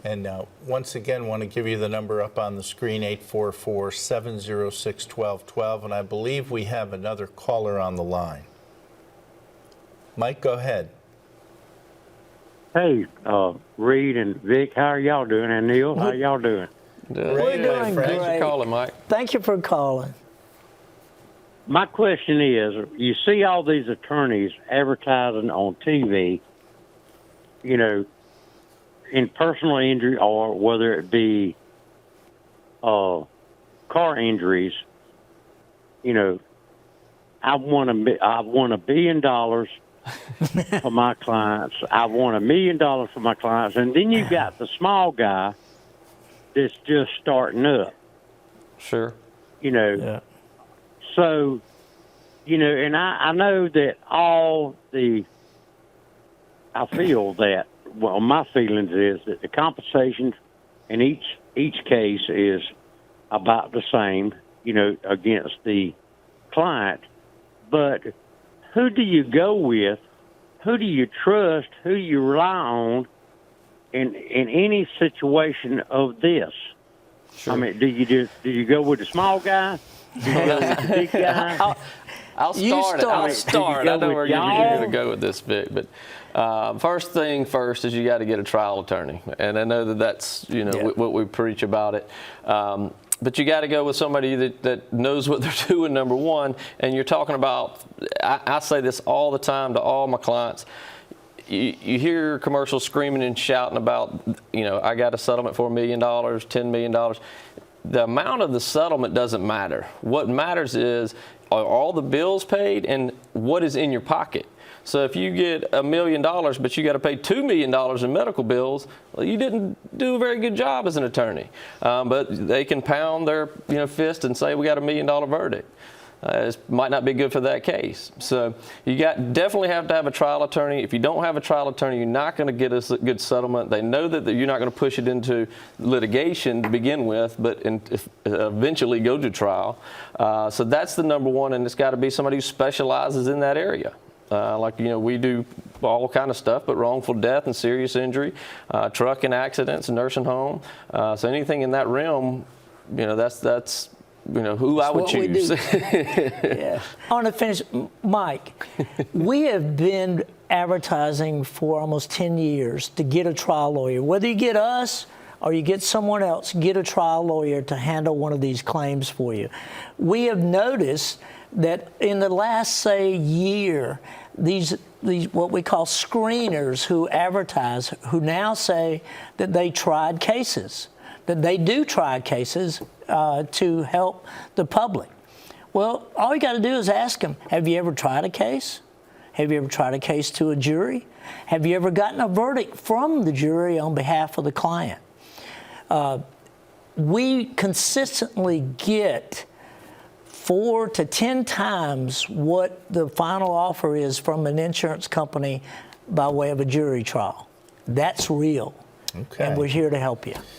And once again, want to give you the number up on the screen, 844-706-1212. And I believe we have another caller on the line. Mike, go ahead. Hey, Reed and Vic, how are y'all doing? And Neil, how y'all doing? We're doing great. Thanks for calling, Mike. Thank you for calling. My question is, you see all these attorneys advertising on TV, you know, in personal injury or whether it be car injuries, you know, I won $1 billion for my clients. I won $1 million for my clients. And then you got the small guy that's just starting up. Sure. You know, Yeah. So, you know, and I know that I feel that, well, my feelings is that the compensation in each case is about the same, you know, against the client. But who do you go with? Who do you trust? Who do you rely on in any situation of this? Sure. I mean, do you go with the small guy? Do you go with the big guy? I'll start. I know where you're going to go with this, Vic. But first thing first is you got to get a trial attorney, and I know that's what we preach about it. But you got to go with somebody that knows what they're doing, number one. And you're talking about, I say this all the time to all my clients. You hear commercials screaming and shouting about, I got a settlement for $1 million, $10 million. The amount of the settlement doesn't matter. What matters is, are all the bills paid and what is in your pocket? So if you get $1 million, but you got to pay $2 million in medical bills, well, you didn't do a very good job as an attorney. But they can pound their fist and say, we got $1 million verdict. It might not be good for that case. So you definitely have to have a trial attorney. If you don't have a trial attorney, you're not going to get a good settlement. They know that you're not going to push it into litigation to begin with, but eventually go to trial. So that's the number one, and it's got to be somebody who specializes in that area. We do all kind of stuff, but wrongful death and serious injury, trucking accidents, nursing home. So anything in that realm, that's who I would choose. Yeah. I want to finish. Mike, we have been advertising for almost 10 years to get a trial lawyer. Whether you get us or you get someone else, get a trial lawyer to handle one of these claims for you. We have noticed that in the last, say, year, these what we call screeners who advertise, who now say that they tried cases, that they do try cases to help the public. Well, all you got to do is ask them, have you ever tried a case? Have you ever tried a case to a jury? Have you ever gotten a verdict from the jury on behalf of the client? We consistently get 4 to 10 times what the final offer is from an insurance company by way of a jury trial. That's real. Okay. And we're here to help you.